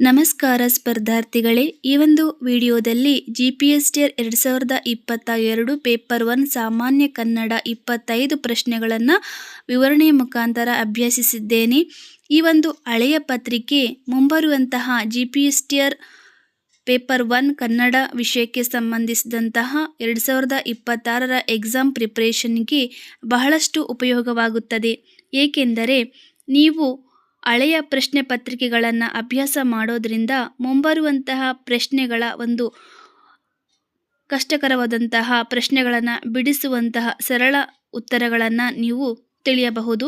ನಮಸ್ಕಾರ ಸ್ಪರ್ಧಾರ್ಥಿಗಳೇ, ಈ ಒಂದು ವಿಡಿಯೋದಲ್ಲಿ GPS TER 2022 ಪೇಪರ್ 1 ಸಾಮಾನ್ಯ ಕನ್ನಡ 25 ಪ್ರಶ್ನೆಗಳನ್ನು ವಿವರಣೆಯ ಮುಖಾಂತರ ಅಭ್ಯಸಿಸಿದ್ದೇನೆ. ಈ ಒಂದು ಹಳೆಯ ಪತ್ರಿಕೆ ಮುಂಬರುವಂತಹ GPS TER ಪೇಪರ್ 1 ಕನ್ನಡ ವಿಷಯಕ್ಕೆ ಸಂಬಂಧಿಸಿದಂತಹ 2026ರ ಎಕ್ಸಾಮ್ ಪ್ರಿಪ್ರೇಷನ್ಗೆ ಬಹಳಷ್ಟು ಉಪಯೋಗವಾಗುತ್ತದೆ. ಏಕೆಂದರೆ ನೀವು ಹಳೆಯ ಪ್ರಶ್ನೆ ಪತ್ರಿಕೆಗಳನ್ನು ಅಭ್ಯಾಸ ಮಾಡೋದ್ರಿಂದ ಮುಂಬರುವಂತಹ ಪ್ರಶ್ನೆಗಳ ಒಂದು ಕಷ್ಟಕರವಾದಂತಹ ಪ್ರಶ್ನೆಗಳನ್ನು ಬಿಡಿಸುವಂತಹ ಸರಳ ಉತ್ತರಗಳನ್ನು ನೀವು ತಿಳಿಯಬಹುದು.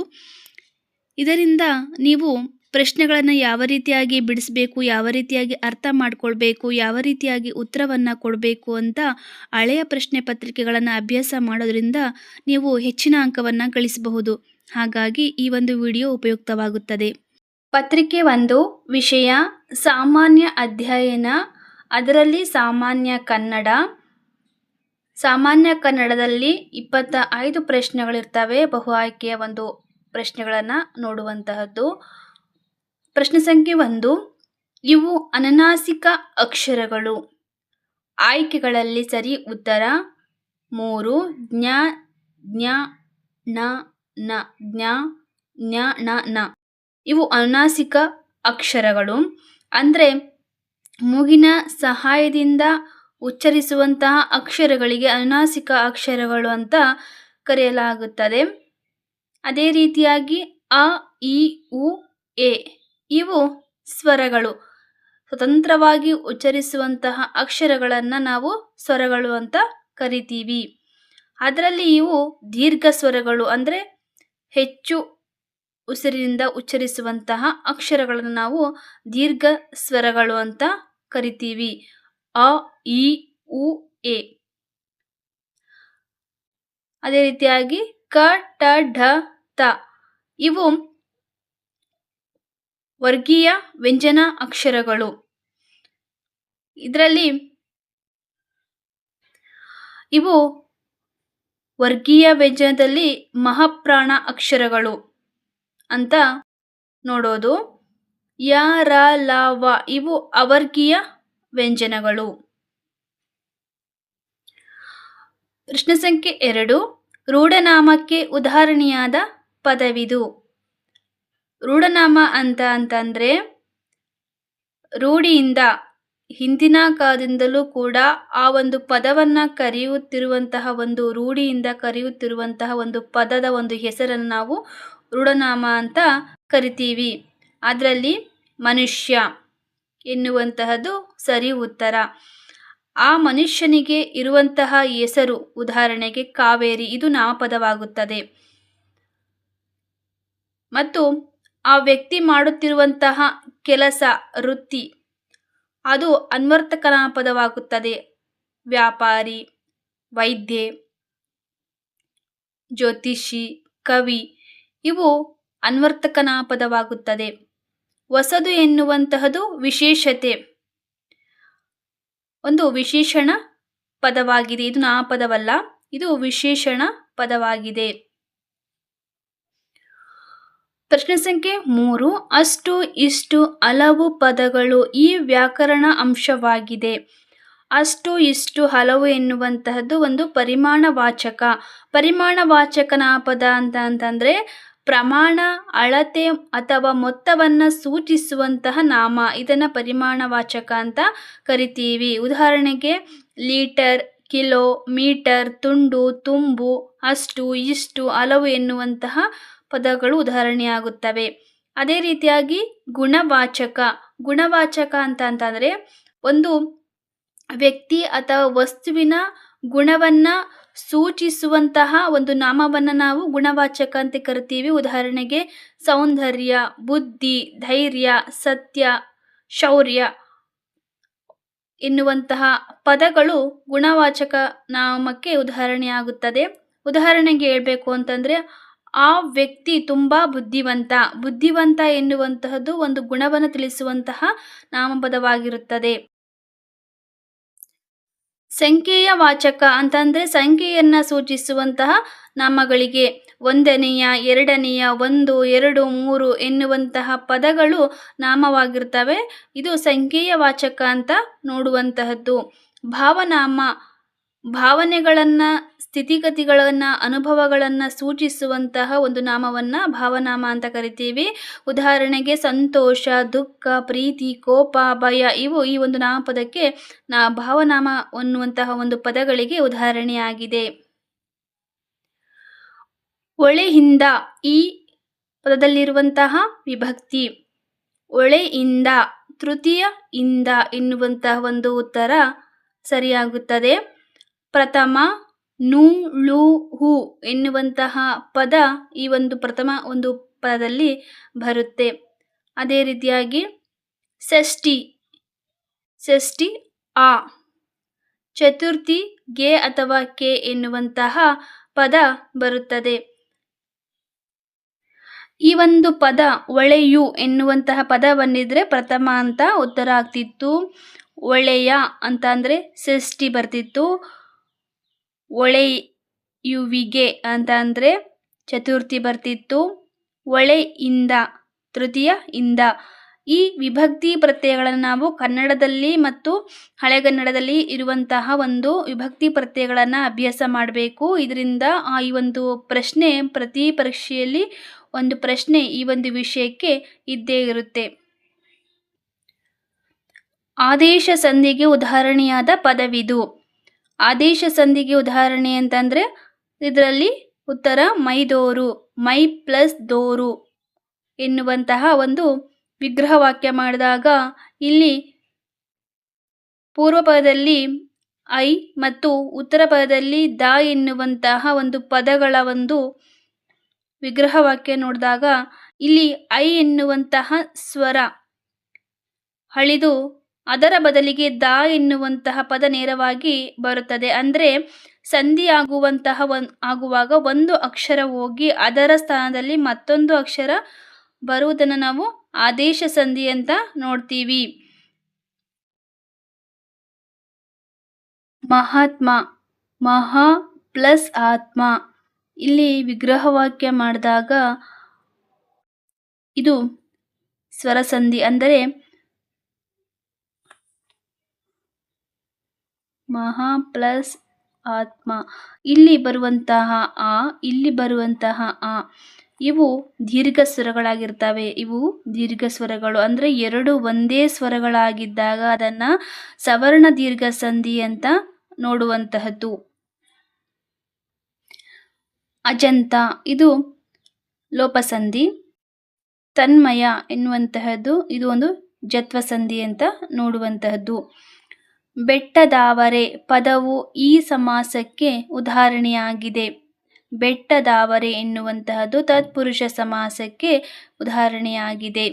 ಇದರಿಂದ ನೀವು ಪ್ರಶ್ನೆಗಳನ್ನು ಯಾವ ರೀತಿಯಾಗಿ ಬಿಡಿಸಬೇಕು, ಯಾವ ರೀತಿಯಾಗಿ ಅರ್ಥ ಮಾಡ್ಕೊಳ್ಬೇಕು, ಯಾವ ರೀತಿಯಾಗಿ ಉತ್ತರವನ್ನು ಕೊಡಬೇಕು ಅಂತ ಹಳೆಯ ಪ್ರಶ್ನೆ ಪತ್ರಿಕೆಗಳನ್ನು ಅಭ್ಯಾಸ ಮಾಡೋದ್ರಿಂದ ನೀವು ಹೆಚ್ಚಿನ ಅಂಕವನ್ನು ಗಳಿಸಬಹುದು. ಹಾಗಾಗಿ ಈ ಒಂದು ವಿಡಿಯೋ ಉಪಯುಕ್ತವಾಗುತ್ತದೆ. ಪತ್ರಿಕೆ 1 ವಿಷಯ ಸಾಮಾನ್ಯ ಅಧ್ಯಯನ, ಅದರಲ್ಲಿ ಸಾಮಾನ್ಯ ಕನ್ನಡ. ಸಾಮಾನ್ಯ ಕನ್ನಡದಲ್ಲಿ 25 ಪ್ರಶ್ನೆಗಳಿರ್ತವೆ. ಬಹು ಆಯ್ಕೆಯ ಒಂದು ಪ್ರಶ್ನೆಗಳನ್ನು ನೋಡುವಂತಹದ್ದು. ಪ್ರಶ್ನೆ ಸಂಖ್ಯೆ 1, ಇವು ಅನುನಾಸಿಕ ಅಕ್ಷರಗಳು. ಆಯ್ಕೆಗಳಲ್ಲಿ ಸರಿ ಉತ್ತರ 3 ಜ್ಞ, ಜ್ಞ, ಣ, ನ, ಜ್ಞ, ಜ್ಞ, ಣ, ನ. ಇವು ಅನುನಾಸಿಕ ಅಕ್ಷರಗಳು, ಅಂದರೆ ಮೂಗಿನ ಸಹಾಯದಿಂದ ಉಚ್ಚರಿಸುವಂತಹ ಅಕ್ಷರಗಳಿಗೆ ಅನುನಾಸಿಕ ಅಕ್ಷರಗಳು ಅಂತ ಕರೆಯಲಾಗುತ್ತದೆ. ಅದೇ ರೀತಿಯಾಗಿ ಅ, ಇ, ಉ, ಎ ಇವು ಸ್ವರಗಳು. ಸ್ವತಂತ್ರವಾಗಿ ಉಚ್ಚರಿಸುವಂತಹ ಅಕ್ಷರಗಳನ್ನು ನಾವು ಸ್ವರಗಳು ಅಂತ ಕರಿತೀವಿ. ಅದರಲ್ಲಿ ಇವು ದೀರ್ಘ ಸ್ವರಗಳು, ಅಂದರೆ ಹೆಚ್ಚು ಉಸಿರಿನಿಂದ ಉಚ್ಚರಿಸುವಂತಹ ಅಕ್ಷರಗಳನ್ನು ನಾವು ದೀರ್ಘ ಸ್ವರಗಳು ಅಂತ ಕರಿತೀವಿ. ಅ, ಇ, ಉ, ಎ. ಅದೇ ರೀತಿಯಾಗಿ ಕ, ಟ, ಢ, ತ ಇವು ವರ್ಗೀಯ ವ್ಯಂಜನ ಅಕ್ಷರಗಳು. ಇದರಲ್ಲಿ ಇವು ವರ್ಗೀಯ ವ್ಯಂಜನದಲ್ಲಿ ಮಹಾಪ್ರಾಣ ಅಕ್ಷರಗಳು ಅಂತ ನೋಡೋದು. ಯ, ರ, ಲ, ವ ಇವು ಅವರ್ಗೀಯ ವ್ಯಂಜನಗಳು. ಪ್ರಶ್ನೆ ಸಂಖ್ಯೆ 2, ರೂಢನಾಮಕ್ಕೆ ಉದಾಹರಣೆಯಾದ ಪದವಿದು. ರೂಢನಾಮ ಅಂತಂದ್ರೆ ರೂಢಿಯಿಂದ, ಹಿಂದಿನ ಕಾಲದಿಂದಲೂ ಕೂಡ ಆ ಒಂದು ಪದವನ್ನು ಕರೆಯುತ್ತಿರುವಂತಹ ಒಂದು ರೂಢಿಯಿಂದ ಕರೆಯುತ್ತಿರುವಂತಹ ಒಂದು ಪದದ ಒಂದು ಹೆಸರನ್ನು ನಾವು ರೂಢನಾಮ ಅಂತ ಕರಿತೀವಿ. ಅದರಲ್ಲಿ ಮನುಷ್ಯ ಎನ್ನುವಂತಹದ್ದು ಸರಿ ಉತ್ತರ. ಆ ಮನುಷ್ಯನಿಗೆ ಇರುವಂತಹ ಹೆಸರು, ಉದಾಹರಣೆಗೆ ಕಾವೇರಿ, ಇದು ನಾಮಪದವಾಗುತ್ತದೆ. ಮತ್ತು ಆ ವ್ಯಕ್ತಿ ಮಾಡುತ್ತಿರುವಂತಹ ಕೆಲಸ, ವೃತ್ತಿ, ಅದು ಅನ್ವರ್ಥಕ ನಾಮಪದವಾಗುತ್ತದೆ. ವ್ಯಾಪಾರಿ, ವೈದ್ಯೆ, ಜ್ಯೋತಿಷಿ, ಕವಿ ಇವು ಅನ್ವರ್ಥಕ ನಾಮಪದವಾಗುತ್ತದೆ. ಹೊಸದು ಎನ್ನುವಂತಹದ್ದು ವಿಶೇಷತೆ, ಒಂದು ವಿಶೇಷಣ ಪದವಾಗಿದೆ. ಇದು ನಾಮಪದವಲ್ಲ, ಇದು ವಿಶೇಷಣ ಪದವಾಗಿದೆ. ಪ್ರಶ್ನೆ ಸಂಖ್ಯೆ 3, ಅಷ್ಟು ಇಷ್ಟು ಹಲವು ಪದಗಳು ಈ ವ್ಯಾಕರಣ ಅಂಶವಾಗಿದೆ. ಅಷ್ಟು ಇಷ್ಟು ಹಲವು ಎನ್ನುವಂತಹದ್ದು ಒಂದು ಪರಿಮಾಣವಾಚಕ. ಪರಿಮಾಣವಾಚಕ ನಾಮಪದ ಅಂತಂದರೆ ಪ್ರಮಾಣ, ಅಳತೆ ಅಥವಾ ಮೊತ್ತವನ್ನು ಸೂಚಿಸುವಂತಹ ನಾಮ. ಇದನ್ನು ಪರಿಮಾಣವಾಚಕ ಅಂತ ಕರಿತೀವಿ. ಉದಾಹರಣೆಗೆ ಲೀಟರ್, ಕಿಲೋ, ಮೀಟರ್, ತುಂಡು, ತುಂಬು, ಅಷ್ಟು ಇಷ್ಟು ಹಲವು ಎನ್ನುವಂತಹ ಪದಗಳು ಉದಾಹರಣೆಯಾಗುತ್ತವೆ. ಅದೇ ರೀತಿಯಾಗಿ ಗುಣವಾಚಕ. ಗುಣವಾಚಕ ಅಂತಂದರೆ ಒಂದು ವ್ಯಕ್ತಿ ಅಥವಾ ವಸ್ತುವಿನ ಗುಣವನ್ನು ಸೂಚಿಸುವಂತಹ ಒಂದು ನಾಮವನ್ನು ನಾವು ಗುಣವಾಚಕ ಅಂತ ಕರಿತೀವಿ. ಉದಾಹರಣೆಗೆ ಸೌಂದರ್ಯ, ಬುದ್ಧಿ, ಧೈರ್ಯ, ಸತ್ಯ, ಶೌರ್ಯ ಎನ್ನುವಂತಹ ಪದಗಳು ಗುಣವಾಚಕ ನಾಮಕ್ಕೆ ಉದಾಹರಣೆಯಾಗುತ್ತದೆ. ಉದಾಹರಣೆಗೆ ಹೇಳಬೇಕು ಅಂತಂದರೆ ಆ ವ್ಯಕ್ತಿ ತುಂಬ ಬುದ್ಧಿವಂತ. ಬುದ್ಧಿವಂತ ಎನ್ನುವಂತಹದ್ದು ಒಂದು ಗುಣವನ್ನು ತಿಳಿಸುವಂತಹ ನಾಮಪದವಾಗಿರುತ್ತದೆ. ಸಂಖ್ಯೆಯ ವಾಚಕ ಅಂತಂದರೆ ಸಂಖ್ಯೆಯನ್ನು ಸೂಚಿಸುವಂತಹ ನಾಮಗಳಿಗೆ ಒಂದನೆಯ, ಎರಡನೆಯ, ಒಂದು, ಎರಡು, ಮೂರು ಎನ್ನುವಂತಹ ಪದಗಳು ನಾಮವಾಗಿರ್ತವೆ. ಇದು ಸಂಖ್ಯೆಯ ವಾಚಕ ಅಂತ ನೋಡುವಂತಹದ್ದು. ಭಾವನಾಮ ಭಾವನೆಗಳನ್ನು, ಸ್ಥಿತಿಗತಿಗಳನ್ನು, ಅನುಭವಗಳನ್ನು ಸೂಚಿಸುವಂತಹ ಒಂದು ನಾಮವನ್ನು ಭಾವನಾಮ ಅಂತ ಕರಿತೀವಿ. ಉದಾಹರಣೆಗೆ ಸಂತೋಷ, ದುಃಖ, ಪ್ರೀತಿ, ಕೋಪ, ಭಯ ಇವು ಈ ಒಂದು ನಾಮಪದಕ್ಕೆ ಭಾವನಾಮ ಅನ್ನುವಂತಹ ಒಂದು ಪದಗಳಿಗೆ ಉದಾಹರಣೆಯಾಗಿದೆ. ಒಳೆಯಿಂದ ಈ ಪದದಲ್ಲಿರುವಂತಹ ವಿಭಕ್ತಿ ಒಳೆಯಿಂದ, ತೃತೀಯ ಇಂದ ಎನ್ನುವಂತಹ ಒಂದು ಉತ್ತರ ಸರಿಯಾಗುತ್ತದೆ. ಪ್ರಥಮ, ನು, ಳು, ಹು ಎನ್ನುವಂತಹ ಪದ ಈ ಒಂದು ಪ್ರಥಮ ಒಂದು ಪದದಲ್ಲಿ ಬರುತ್ತೆ. ಅದೇ ರೀತಿಯಾಗಿ ಷಷ್ಠಿ, ಷಷ್ಠಿ ಆ, ಚತುರ್ಥಿ ಗೆ ಅಥವಾ ಕೆ ಎನ್ನುವಂತಹ ಪದ ಬರುತ್ತದೆ. ಈ ಒಂದು ಪದ ಒಳೆಯು ಎನ್ನುವಂತಹ ಪದ ಬಂದಿದ್ರೆ ಪ್ರಥಮ ಅಂತ ಉತ್ತರ ಆಗ್ತಿತ್ತು. ಒಳೆಯ ಅಂತ ಅಂದರೆ ಷಷ್ಠಿ ಬರ್ತಿತ್ತು. ಒಳೆಯುವಿಗೆ ಅಂತ ಅಂದರೆ ಚತುರ್ಥಿ ಬರ್ತಿತ್ತು. ಒಳೆಯಿಂದ, ತೃತೀಯ ಇಂದ. ಈ ವಿಭಕ್ತಿ ಪ್ರತ್ಯಯಗಳನ್ನು ನಾವು ಕನ್ನಡದಲ್ಲಿ ಮತ್ತು ಹಳೆಗನ್ನಡದಲ್ಲಿ ಇರುವಂತಹ ಒಂದು ವಿಭಕ್ತಿ ಪ್ರತ್ಯಯಗಳನ್ನು ಅಭ್ಯಾಸ ಮಾಡಬೇಕು. ಇದರಿಂದ ಈ ಒಂದು ಪ್ರಶ್ನೆ ಪ್ರತಿ ಪರೀಕ್ಷೆಯಲ್ಲಿ ಒಂದು ಪ್ರಶ್ನೆ ಈ ಒಂದು ವಿಷಯಕ್ಕೆ ಇದ್ದೇ ಇರುತ್ತೆ. ಆದೇಶ ಸಂಧಿಗೆ ಉದಾಹರಣೆಯಾದ ಪದವಿದು. ಆದೇಶ ಸಂಧಿಗೆ ಉದಾಹರಣೆ ಅಂತಂದರೆ ಇದರಲ್ಲಿ ಉತ್ತರ ಮೈದೋರು, ಮೈ ಪ್ಲಸ್ ದೋರು ಎನ್ನುವಂತಹ ಒಂದು ವಿಗ್ರಹ ವಾಕ್ಯ ಮಾಡಿದಾಗ ಇಲ್ಲಿ ಪೂರ್ವ ಪದದಲ್ಲಿ ಐ ಮತ್ತು ಉತ್ತರ ಪದದಲ್ಲಿ ದ ಎನ್ನುವಂತಹ ಒಂದು ಪದಗಳ ಒಂದು ವಿಗ್ರಹ ವಾಕ್ಯ ನೋಡಿದಾಗ ಇಲ್ಲಿ ಐ ಎನ್ನುವಂತಹ ಸ್ವರ ಅಳಿದು ಅದರ ಬದಲಿಗೆ ದ ಎನ್ನುವಂತಹ ಪದ ನೇರವಾಗಿ ಬರುತ್ತದೆ. ಅಂದರೆ ಸಂಧಿ ಆಗುವಾಗ ಒಂದು ಅಕ್ಷರ ಹೋಗಿ ಅದರ ಸ್ಥಾನದಲ್ಲಿ ಮತ್ತೊಂದು ಅಕ್ಷರ ಬರುವುದನ್ನು ನಾವು ಆದೇಶ ಸಂಧಿ ಅಂತ ನೋಡ್ತೀವಿ. ಮಹಾತ್ಮ, ಮಹಾ ಪ್ಲಸ್ ಆತ್ಮ ಇಲ್ಲಿ ವಿಗ್ರಹ ವಾಕ್ಯ ಮಾಡಿದಾಗ ಇದು ಸ್ವರ ಸಂಧಿ. ಅಂದರೆ ಮಹಾ ಪ್ಲಸ್ ಆತ್ಮ, ಇಲ್ಲಿ ಬರುವಂತಹ ಆ, ಇಲ್ಲಿ ಬರುವಂತಹ ಆ ಇವು ದೀರ್ಘ ಸ್ವರಗಳಾಗಿರ್ತವೆ. ಇವು ದೀರ್ಘ ಸ್ವರಗಳು ಅಂದರೆ ಎರಡು ಒಂದೇ ಸ್ವರಗಳಾಗಿದ್ದಾಗ ಅದನ್ನು ಸವರ್ಣ ದೀರ್ಘ ಸಂಧಿ ಅಂತ ನೋಡುವಂತಹದ್ದು. ಅಜಂತ ಇದು ಲೋಪಸಂಧಿ. ತನ್ಮಯ ಎನ್ನುವಂತಹದ್ದು ಇದು ಒಂದು ಜತ್ವ ಸಂಧಿ ಅಂತ ನೋಡುವಂತಹದ್ದು. ಬೆಟ್ಟದಾವರೆ ಪದವು ಈ ಸಮಾಸಕ್ಕೆ ಉದಾಹರಣೆಯಾಗಿದೆ. ಬೆಟ್ಟದಾವರೆ ಎನ್ನುವಂತಹದ್ದು ತತ್ಪುರುಷ ಸಮಾಸಕ್ಕೆ ಉದಾಹರಣೆಯಾಗಿದೆ.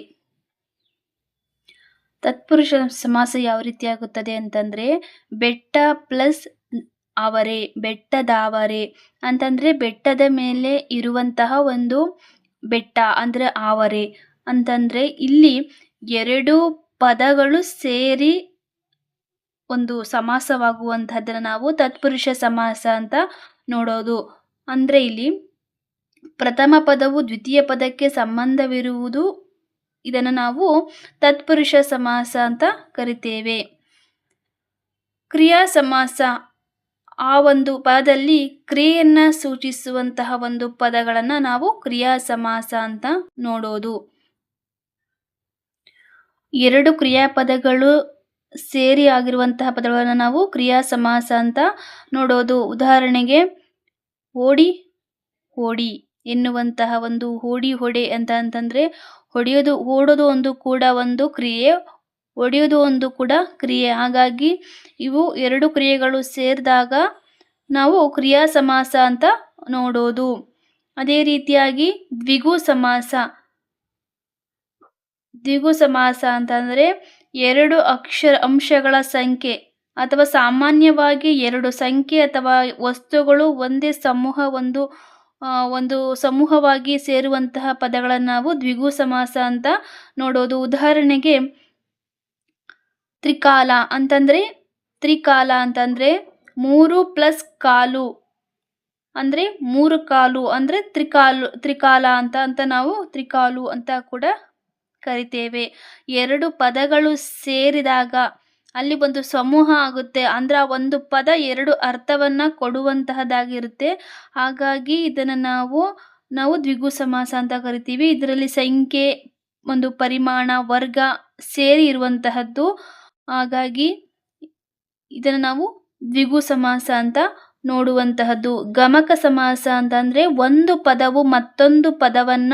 ತತ್ಪುರುಷ ಸಮಾಸ ಯಾವ ರೀತಿ ಆಗುತ್ತದೆ ಅಂತಂದರೆ ಬೆಟ್ಟ ಪ್ಲಸ್ ಅವರೆ, ಬೆಟ್ಟದಾವರೆ ಅಂತಂದರೆ ಬೆಟ್ಟದ ಮೇಲೆ ಇರುವಂತಹ ಒಂದು ಬೆಟ್ಟ ಅಂದರೆ ಆವರೆ ಅಂತಂದರೆ ಇಲ್ಲಿ ಎರಡು ಪದಗಳು ಸೇರಿ ಒಂದು ಸಮಾಸವಾಗುವಂತಹದ್ದನ್ನು ನಾವು ತತ್ಪುರುಷ ಸಮಾಸ ಅಂತ ನೋಡೋದು. ಅಂದರೆ ಇಲ್ಲಿ ಪ್ರಥಮ ಪದವು ದ್ವಿತೀಯ ಪದಕ್ಕೆ ಸಂಬಂಧವಿರುವುದು, ಇದನ್ನು ನಾವು ತತ್ಪುರುಷ ಸಮಾಸ ಅಂತ ಕರಿತೇವೆ. ಕ್ರಿಯಾ ಸಮಾಸ ಆ ಒಂದು ಪದದಲ್ಲಿ ಕ್ರಿಯೆಯನ್ನು ಸೂಚಿಸುವಂತಹ ಒಂದು ಪದಗಳನ್ನು ನಾವು ಕ್ರಿಯಾ ಸಮಾಸ ಅಂತ ನೋಡೋದು. ಎರಡು ಕ್ರಿಯಾಪದಗಳು ಸೇರಿ ಆಗಿರುವಂತಹ ಪದಗಳನ್ನು ನಾವು ಕ್ರಿಯಾ ಸಮಾಸ ಅಂತ ನೋಡೋದು. ಉದಾಹರಣೆಗೆ ಓಡಿ ಓಡಿ ಎನ್ನುವಂತಹ ಒಂದು ಓಡಿ ಹೊಡೆ ಅಂತಂದರೆ ಹೊಡೆಯೋದು, ಓಡೋದು ಒಂದು ಕೂಡ ಒಂದು ಕ್ರಿಯೆ, ಹೊಡೆಯೋದು ಒಂದು ಕೂಡ ಕ್ರಿಯೆ. ಹಾಗಾಗಿ ಇವು ಎರಡು ಕ್ರಿಯೆಗಳು ಸೇರಿದಾಗ ನಾವು ಕ್ರಿಯಾ ಸಮಾಸ ಅಂತ ನೋಡೋದು. ಅದೇ ರೀತಿಯಾಗಿ ದ್ವಿಗು ಸಮಾಸ. ದ್ವಿಗು ಸಮಾಸ ಅಂತಂದರೆ ಎರಡು ಅಂಶಗಳ ಸಂಖ್ಯೆ ಅಥವಾ ಸಾಮಾನ್ಯವಾಗಿ ಎರಡು ಸಂಖ್ಯೆ ಅಥವಾ ವಸ್ತುಗಳು ಒಂದೇ ಒಂದು ಸಮೂಹವಾಗಿ ಸೇರುವಂತಹ ಪದಗಳನ್ನು ನಾವು ದ್ವಿಗು ಸಮಾಸ ಅಂತ ನೋಡೋದು. ಉದಾಹರಣೆಗೆ ತ್ರಿಕಾಲ ಅಂತಂದರೆ 3 + ಕಾಲು ಅಂದರೆ 3 ಕಾಲು ಅಂದರೆ ತ್ರಿಕಾಲ ಅಂತ ನಾವು ತ್ರಿಕಾಲು ಅಂತ ಕೂಡ ಕರಿತೇವೆ. 2 ಪದಗಳು ಸೇರಿದಾಗ ಅಲ್ಲಿ ಒಂದು ಸಮೂಹ ಆಗುತ್ತೆ. ಅಂದ್ರೆ ಆ ಒಂದು ಪದ 2 ಅರ್ಥವನ್ನ ಕೊಡುವಂತಹದ್ದಾಗಿರುತ್ತೆ. ಹಾಗಾಗಿ ಇದನ್ನ ನಾವು ದ್ವಿಗು ಸಮಾಸ ಅಂತ ಕರಿತೀವಿ. ಇದರಲ್ಲಿ ಸಂಖ್ಯೆ, ಒಂದು ಪರಿಮಾಣ, ವರ್ಗ ಸೇರಿ ಇರುವಂತಹದ್ದು. ಹಾಗಾಗಿ ಇದನ್ನು ನಾವು ದ್ವಿಗು ಸಮಾಸ ಅಂತ ನೋಡುವಂತಹದ್ದು. ಗಮಕ ಸಮಾಸ ಅಂತಂದ್ರೆ ಒಂದು ಪದವು ಮತ್ತೊಂದು ಪದವನ್ನ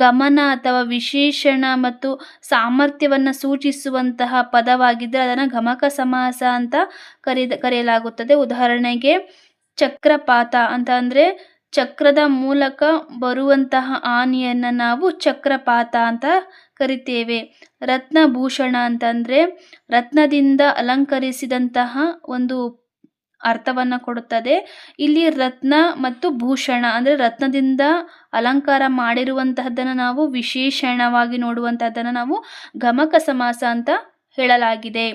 ಗಮನ ಅಥವಾ ವಿಶೇಷಣ ಮತ್ತು ಸಾಮರ್ಥ್ಯವನ್ನ ಸೂಚಿಸುವಂತಹ ಪದವಾಗಿದ್ದರೆ ಅದನ್ನು ಗಮಕ ಸಮಾಸ ಅಂತ ಕರೆಯಲಾಗುತ್ತದೆ. ಉದಾಹರಣೆಗೆ ಚಕ್ರಪಾತ ಅಂತ ಅಂದ್ರೆ ಚಕ್ರದ ಮೂಲಕ ಬರುವಂತಹ ಆನೆಯನ್ನ ನಾವು ಚಕ್ರಪಾತ ಅಂತ ಕರಿತೇವೆ. ರತ್ನಭೂಷಣ ಅಂತಂದ್ರೆ ರತ್ನದಿಂದ ಅಲಂಕರಿಸಿದಂತಹ ಒಂದು ಅರ್ಥವನ್ನ ಕೊಡುತ್ತದೆ. ಇಲ್ಲಿ ರತ್ನ ಮತ್ತು ಭೂಷಣ ಅಂದ್ರೆ ರತ್ನದಿಂದ ಅಲಂಕಾರ ಮಾಡಿರುವಂತಹದ್ದನ್ನು ನಾವು ವಿಶೇಷಣವಾಗಿ ನೋಡುವಂತಹದ್ದನ್ನು ನಾವು ಗಮಕ ಸಮಾಸ ಅಂತ ಹೇಳಲಾಗಿದೆ.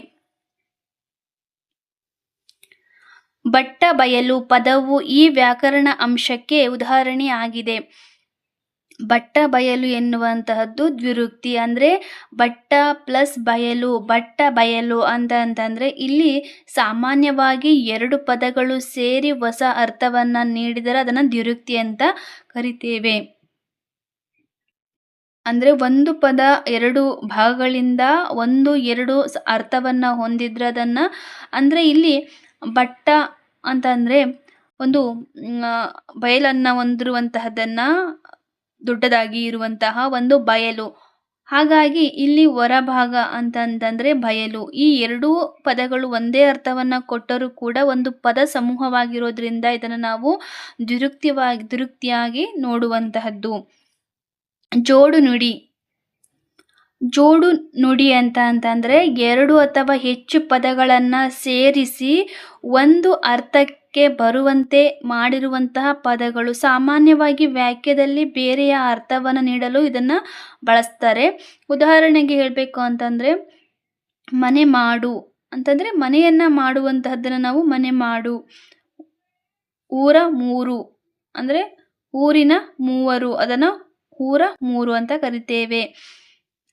ಬಟ್ಟ ಬಯಲು ಪದವು ಈ ವ್ಯಾಕರಣ ಅಂಶಕ್ಕೆ ಉದಾಹರಣೆ ಆಗಿದೆ. ಬಟ್ಟ ಬಯಲು ಎನ್ನುವಂತಹದ್ದು ದ್ವಿರುಕ್ತಿ. ಅಂದ್ರೆ ಬಟ್ಟ ಪ್ಲಸ್ ಬಯಲು, ಬಟ್ಟ ಬಯಲು ಅಂತಂದ್ರೆ ಇಲ್ಲಿ ಸಾಮಾನ್ಯವಾಗಿ 2 ಪದಗಳು ಸೇರಿ ಹೊಸ ಅರ್ಥವನ್ನ ನೀಡಿದರೆ ಅದನ್ನ ದ್ವಿರುಕ್ತಿ ಅಂತ ಕರಿತೇವೆ. ಅಂದ್ರೆ ಒಂದು ಪದ 2 ಭಾಗಗಳಿಂದ 1-2 ಅರ್ಥವನ್ನ ಹೊಂದಿದ್ರೆ ಅದನ್ನ, ಅಂದ್ರೆ ಇಲ್ಲಿ ಬಟ್ಟ ಅಂತಂದ್ರೆ ಒಂದು ಬಯಲನ್ನ ಹೊಂದಿರುವಂತಹದನ್ನ, ದೊಡ್ಡದಾಗಿ ಇರುವಂತಹ ಒಂದು ಬಯಲು. ಹಾಗಾಗಿ ಇಲ್ಲಿ ಹೊರಭಾಗ ಅಂತಂದ್ರೆ ಬಯಲು. ಈ 2 ಪದಗಳು ಒಂದೇ ಅರ್ಥವನ್ನ ಕೊಟ್ಟರೂ ಕೂಡ ಒಂದು ಪದ ಸಮೂಹವಾಗಿರೋದ್ರಿಂದ ಇದನ್ನು ನಾವು ದ್ವಿರುಕ್ತಿಯಾಗಿ ನೋಡುವಂತಹದ್ದು. ಜೋಡು ನುಡಿ. ಜೋಡು ನುಡಿ ಅಂತಂದ್ರೆ 2 ಅಥವಾ ಹೆಚ್ಚು ಪದಗಳನ್ನ ಸೇರಿಸಿ ಒಂದು ಅರ್ಥಕ್ಕೆ ಬರುವಂತೆ ಮಾಡಿರುವಂತಹ ಪದಗಳು. ಸಾಮಾನ್ಯವಾಗಿ ವಾಕ್ಯದಲ್ಲಿ ಬೇರೆಯ ಅರ್ಥವನ್ನು ನೀಡಲು ಇದನ್ನ ಬಳಸ್ತಾರೆ. ಉದಾಹರಣೆಗೆ ಹೇಳಬೇಕು ಅಂತಂದ್ರೆ ಮನೆ ಮಾಡು ಅಂತಂದ್ರೆ ಮನೆಯನ್ನ ಮಾಡುವಂತಹದ್ದನ್ನ ನಾವು ಮನೆ ಮಾಡು. ಊರ ಮೂರು ಅಂದ್ರೆ ಊರಿನ ಮೂವರು, ಅದನ್ನ ಊರ ಮೂರು ಅಂತ ಕರಿತೇವೆ.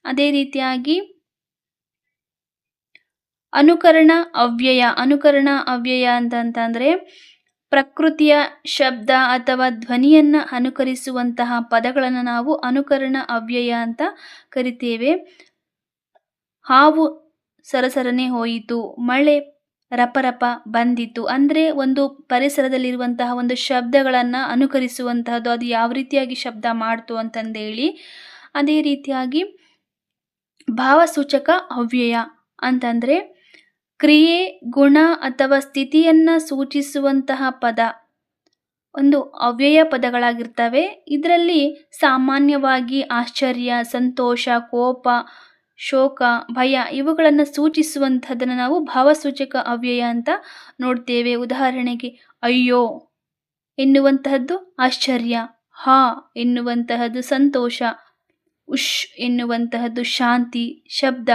ಅದೇ ರೀತಿಯಾಗಿ ಅನುಕರಣ ಅವ್ಯಯ. ಅನುಕರಣ ಅವ್ಯಯ ಅಂತಂದ್ರೆ ಪ್ರಕೃತಿಯ ಶಬ್ದ ಅಥವಾ ಧ್ವನಿಯನ್ನ ಅನುಕರಿಸುವಂತಹ ಪದಗಳನ್ನು ನಾವು ಅನುಕರಣ ಅವ್ಯಯ ಅಂತ ಕರಿತೇವೆ. ಹಾವು ಸರಸರನೆ ಹೋಯಿತು, ಮಳೆ ರಪರಪ ಬಂದಿತು. ಅಂದ್ರೆ ಒಂದು ಪರಿಸರದಲ್ಲಿರುವಂತಹ ಒಂದು ಶಬ್ದಗಳನ್ನ ಅನುಕರಿಸುವಂತಹದ್ದು, ಅದು ಯಾವ ರೀತಿಯಾಗಿ ಶಬ್ದ ಮಾಡ್ತು ಅಂತಂದೇಳಿ. ಅದೇ ರೀತಿಯಾಗಿ ಭಾವಸೂಚಕ ಅವ್ಯಯ ಅಂತಂದ್ರೆ ಕ್ರಿಯೆ, ಗುಣ ಅಥವಾ ಸ್ಥಿತಿಯನ್ನ ಸೂಚಿಸುವಂತಹ ಪದ ಒಂದು ಅವ್ಯಯ ಪದಗಳಾಗಿರ್ತವೆ. ಇದರಲ್ಲಿ ಸಾಮಾನ್ಯವಾಗಿ ಆಶ್ಚರ್ಯ, ಸಂತೋಷ, ಕೋಪ, ಶೋಕ, ಭಯ ಇವುಗಳನ್ನು ಸೂಚಿಸುವಂತಹದನ್ನು ನಾವು ಭಾವಸೂಚಕ ಅವ್ಯಯ ಅಂತ ನೋಡ್ತೇವೆ. ಉದಾಹರಣೆಗೆ ಅಯ್ಯೋ ಎನ್ನುವಂತಹದ್ದು ಆಶ್ಚರ್ಯ, ಹಾ ಎನ್ನುವಂತಹದ್ದು ಸಂತೋಷ, ಉಶ್ ಎನ್ನುವಂತಹದ್ದು ಶಾಂತಿ, ಶಬ್ದ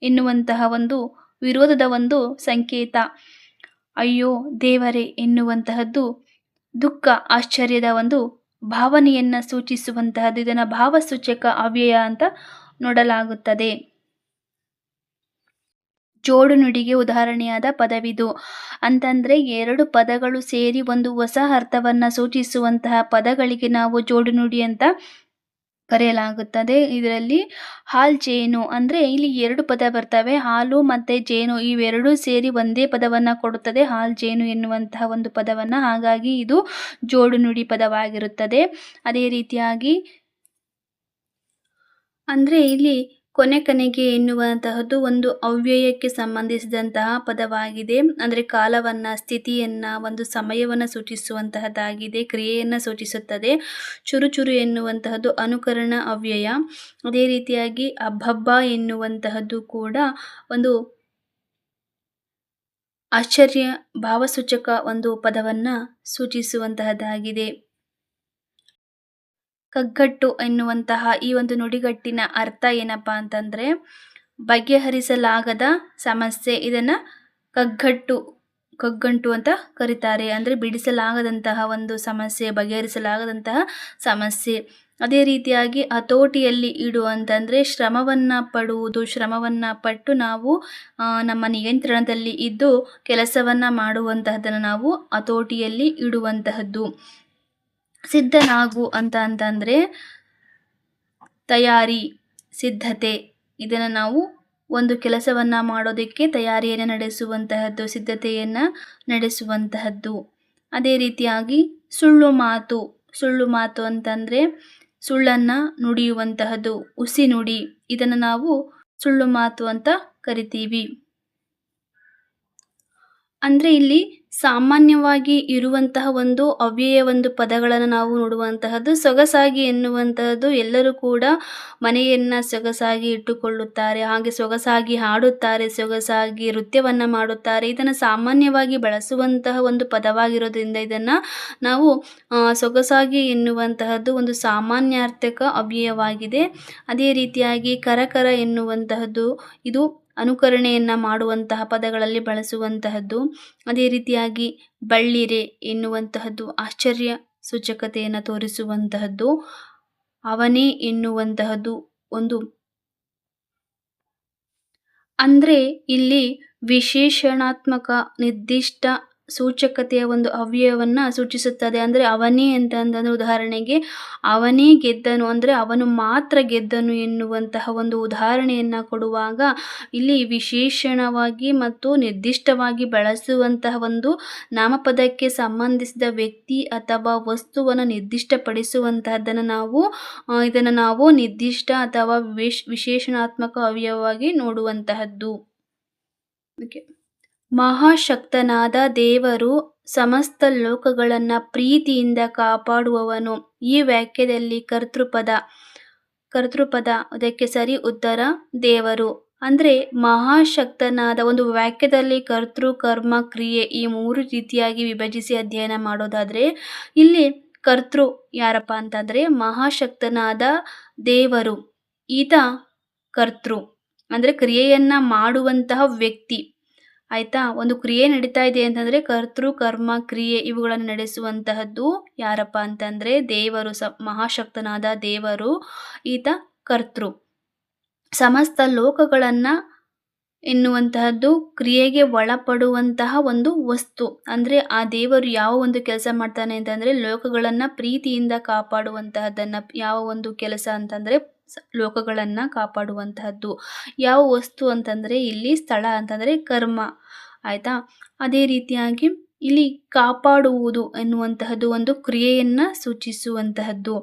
ಎನ್ನುವಂತಹ ಒಂದು ವಿರೋಧದ ಒಂದು ಸಂಕೇತ, ಅಯ್ಯೋ ದೇವರೇ ಎನ್ನುವಂತಹದ್ದು ದುಃಖ, ಆಶ್ಚರ್ಯದ ಒಂದು ಭಾವನೆಯನ್ನ ಸೂಚಿಸುವಂತಹದ್ದು. ಇದನ್ನ ಭಾವಸೂಚಕ ಅವ್ಯಯ ಅಂತ ನೋಡಲಾಗುತ್ತದೆ. ಜೋಡು ನುಡಿಗೆ ಉದಾಹರಣೆಯಾದ ಪದವಿದು ಅಂತಂದ್ರೆ 2 ಪದಗಳು ಸೇರಿ ಒಂದು ಹೊಸ ಅರ್ಥವನ್ನ ಸೂಚಿಸುವಂತಹ ಪದಗಳಿಗೆ ನಾವು ಜೋಡು ನುಡಿ ಅಂತ ಕರೆಯಲಾಗುತ್ತದೆ. ಇದರಲ್ಲಿ ಹಾಲ್ ಜೇನು ಅಂದ್ರೆ ಇಲ್ಲಿ 2 ಪದ ಬರ್ತವೆ, ಹಾಲು ಮತ್ತೆ ಜೇನು. ಇವೆರಡೂ ಸೇರಿ ಒಂದೇ ಪದವನ್ನ ಕೊಡುತ್ತದೆ, ಹಾಲ್ ಜೇನು ಎನ್ನುವಂತಹ ಒಂದು ಪದವನ್ನ. ಹಾಗಾಗಿ ಇದು ಜೋಡು ನುಡಿ ಪದವಾಗಿರುತ್ತದೆ. ಅದೇ ರೀತಿಯಾಗಿ ಅಂದ್ರೆ ಇಲ್ಲಿ ಕೊನೆಗೆ ಎನ್ನುವಂತಹದ್ದು ಒಂದು ಅವ್ಯಯಕ್ಕೆ ಸಂಬಂಧಿಸಿದಂತಹ ಪದವಾಗಿದೆ. ಅಂದ್ರೆ ಕಾಲವನ್ನ, ಸ್ಥಿತಿಯನ್ನ, ಒಂದು ಸಮಯವನ್ನ ಸೂಚಿಸುವಂತಹದ್ದಾಗಿದೆ, ಕ್ರಿಯೆಯನ್ನ ಸೂಚಿಸುತ್ತದೆ. ಚುರುಚುರು ಎನ್ನುವಂತಹದ್ದು ಅನುಕರಣ ಅವ್ಯಯ. ಅದೇ ರೀತಿಯಾಗಿ ಅಬ್ಬಬ್ಬ ಎನ್ನುವಂತಹದ್ದು ಕೂಡ ಒಂದು ಆಶ್ಚರ್ಯ ಭಾವಸೂಚಕ ಒಂದು ಪದವನ್ನ ಸೂಚಿಸುವಂತಹದ್ದಾಗಿದೆ. ಕಗ್ಗಟ್ಟು ಎನ್ನುವಂತಹ ಈ ಒಂದು ನುಡಿಗಟ್ಟಿನ ಅರ್ಥ ಏನಪ್ಪಾ ಅಂತಂದ್ರೆ ಬಗೆಹರಿಸಲಾಗದ ಸಮಸ್ಯೆ. ಇದನ್ನ ಕಗ್ಗಂಟು ಅಂತ ಕರೀತಾರೆ. ಅಂದರೆ ಬಿಡಿಸಲಾಗದಂತಹ ಒಂದು ಸಮಸ್ಯೆ, ಬಗೆಹರಿಸಲಾಗದಂತಹ ಸಮಸ್ಯೆ. ಅದೇ ರೀತಿಯಾಗಿ ಹತೋಟಿಯಲ್ಲಿ ಇಡು ಅಂತಂದರೆ ಶ್ರಮವನ್ನು ಪಡುವುದು, ಶ್ರಮವನ್ನು ಪಟ್ಟು ನಾವು ನಮ್ಮ ನಿಯಂತ್ರಣದಲ್ಲಿ ಇದ್ದು ಕೆಲಸವನ್ನು ಮಾಡುವಂತಹದ್ದನ್ನು ನಾವು ಹತೋಟಿಯಲ್ಲಿ ಇಡುವಂತಹದ್ದು. ಸಿದ್ಧನಾಗು ಅಂತಂದರೆ ತಯಾರಿ, ಸಿದ್ಧತೆ. ಇದನ್ನು ನಾವು ಒಂದು ಕೆಲಸವನ್ನು ಮಾಡೋದಕ್ಕೆ ತಯಾರಿಯನ್ನು ನಡೆಸುವಂತಹದ್ದು, ಸಿದ್ಧತೆಯನ್ನು ನಡೆಸುವಂತಹದ್ದು. ಅದೇ ರೀತಿಯಾಗಿ ಸುಳ್ಳು ಮಾತು. ಸುಳ್ಳು ಮಾತು ಅಂತಂದರೆ ಸುಳ್ಳನ್ನು ನುಡಿಯುವಂತಹದ್ದು, ಹುಸಿ ನುಡಿ. ಇದನ್ನು ನಾವು ಸುಳ್ಳು ಮಾತು ಅಂತ ಕರಿತೀವಿ. ಅಂದರೆ ಇಲ್ಲಿ ಸಾಮಾನ್ಯವಾಗಿ ಇರುವಂತಹ ಒಂದು ಅವ್ಯಯ ಒಂದು ಪದಗಳನ್ನು ನಾವು ನೋಡುವಂತಹದ್ದು. ಸೊಗಸಾಗಿ ಎನ್ನುವಂತಹದ್ದು ಎಲ್ಲರೂ ಕೂಡ ಮನೆಯನ್ನು ಸೊಗಸಾಗಿ ಇಟ್ಟುಕೊಳ್ಳುತ್ತಾರೆ, ಹಾಗೆ ಸೊಗಸಾಗಿ ಹಾಡುತ್ತಾರೆ, ಸೊಗಸಾಗಿ ನೃತ್ಯವನ್ನು ಮಾಡುತ್ತಾರೆ. ಇದನ್ನು ಸಾಮಾನ್ಯವಾಗಿ ಬಳಸುವಂತಹ ಒಂದು ಪದವಾಗಿರೋದ್ರಿಂದ ಇದನ್ನು ನಾವು ಸೊಗಸಾಗಿ ಎನ್ನುವಂತಹದ್ದು ಒಂದು ಸಾಮಾನ್ಯಾರ್ಥಕ ಅವ್ಯಯವಾಗಿದೆ. ಅದೇ ರೀತಿಯಾಗಿ ಕರಕರ ಎನ್ನುವಂತಹದ್ದು ಇದು ಅನುಕರಣೆಯನ್ನು ಮಾಡುವಂತಹ ಪದಗಳಲ್ಲಿ ಬಳಸುವಂತಹದ್ದು. ಅದೇ ರೀತಿಯಾಗಿ ಬಳ್ಳಿರೆ ಎನ್ನುವಂತಹದ್ದು ಆಶ್ಚರ್ಯ ಸೂಚಕತೆಯನ್ನು ತೋರಿಸುವಂತಹದ್ದು. ಅವನೇ ಎನ್ನುವಂತಹದ್ದು ಒಂದು, ಅಂದರೆ ಇಲ್ಲಿ ವಿಶೇಷಣಾತ್ಮಕ ನಿರ್ದಿಷ್ಟ ಸೂಚಕತೆಯ ಒಂದು ಅವ್ಯಯವನ್ನು ಸೂಚಿಸುತ್ತದೆ. ಅಂದರೆ ಅವನೇ ಅಂತಂದರೆ ಉದಾಹರಣೆಗೆ ಅವನೇ ಗೆದ್ದನು ಅಂದರೆ ಅವನು ಮಾತ್ರ ಗೆದ್ದನು ಎನ್ನುವಂತಹ ಒಂದು ಉದಾಹರಣೆಯನ್ನು ಕೊಡುವಾಗ ಇಲ್ಲಿ ವಿಶೇಷಣವಾಗಿ ಮತ್ತು ನಿರ್ದಿಷ್ಟವಾಗಿ ಬಳಸುವಂತಹ ಒಂದು ನಾಮಪದಕ್ಕೆ ಸಂಬಂಧಿಸಿದ ವ್ಯಕ್ತಿ ಅಥವಾ ವಸ್ತುವನ್ನು ನಿರ್ದಿಷ್ಟಪಡಿಸುವಂತಹದ್ದನ್ನು ಇದನ್ನು ನಾವು ನಿರ್ದಿಷ್ಟ ಅಥವಾ ವಿಶೇಷಣಾತ್ಮಕ ಅವ್ಯಯವಾಗಿ ನೋಡುವಂತಹದ್ದು. ಮಹಾಶಕ್ತನಾದ ದೇವರು ಸಮಸ್ತ ಲೋಕಗಳನ್ನು ಪ್ರೀತಿಯಿಂದ ಕಾಪಾಡುವವನು. ಈ ವಾಕ್ಯದಲ್ಲಿ ಕರ್ತೃಪದ ಅದಕ್ಕೆ ಸರಿ ಉತ್ತರ ದೇವರು. ಅಂದರೆ ಮಹಾಶಕ್ತನಾದ ಒಂದು ವಾಕ್ಯದಲ್ಲಿ ಕರ್ತೃ, ಕರ್ಮ, ಕ್ರಿಯೆ ಈ 3 ರೀತಿಯಾಗಿ ವಿಭಜಿಸಿ ಅಧ್ಯಯನ ಮಾಡೋದಾದರೆ ಇಲ್ಲಿ ಕರ್ತೃ ಯಾರಪ್ಪ ಅಂತಂದರೆ ಮಹಾಶಕ್ತನಾದ ದೇವರು. ಈತ ಕರ್ತೃ ಅಂದರೆ ಕ್ರಿಯೆಯನ್ನು ಮಾಡುವಂತಹ ವ್ಯಕ್ತಿ. ಆಯಿತಾ. ಒಂದು ಕ್ರಿಯೆ ನಡೀತಾ ಇದೆ ಅಂತಂದರೆ ಕರ್ತೃ, ಕರ್ಮ, ಕ್ರಿಯೆ ಇವುಗಳನ್ನು ನಡೆಸುವಂತಹದ್ದು ಯಾರಪ್ಪ ಅಂತಂದರೆ ದೇವರು. ಮಹಾಶಕ್ತನಾದ ದೇವರು, ಈತ ಕರ್ತೃ. ಸಮಸ್ತ ಲೋಕಗಳನ್ನು ಎನ್ನುವಂತಹದ್ದು ಕ್ರಿಯೆಗೆ ಒಳಪಡುವಂತಹ ಒಂದು ವಸ್ತು. ಅಂದರೆ ಆ ದೇವರು ಯಾವ ಒಂದು ಕೆಲಸ ಮಾಡ್ತಾನೆ ಅಂತಂದರೆ ಲೋಕಗಳನ್ನು ಪ್ರೀತಿಯಿಂದ ಕಾಪಾಡುವಂತಹದ್ದನ್ನು. ಯಾವ ಒಂದು ಕೆಲಸ ಅಂತಂದರೆ ಲೋಕಗಳನ್ನು ಕಾಪಾಡುವಂತಹದ್ದು. ಯಾವ ವಸ್ತು ಅಂತಂದರೆ ಇಲ್ಲಿ ಸ್ಥಳ ಅಂತಂದರೆ ಕರ್ಮ. ಆಯಿತಾ. ಅದೇ ರೀತಿಯಾಗಿ ಇಲ್ಲಿ ಕಾಪಾಡುವುದು ಎನ್ನುವಂತಹದ್ದು ಒಂದು ಕ್ರಿಯೆಯನ್ನು ಸೂಚಿಸುವಂತಹದ್ದು.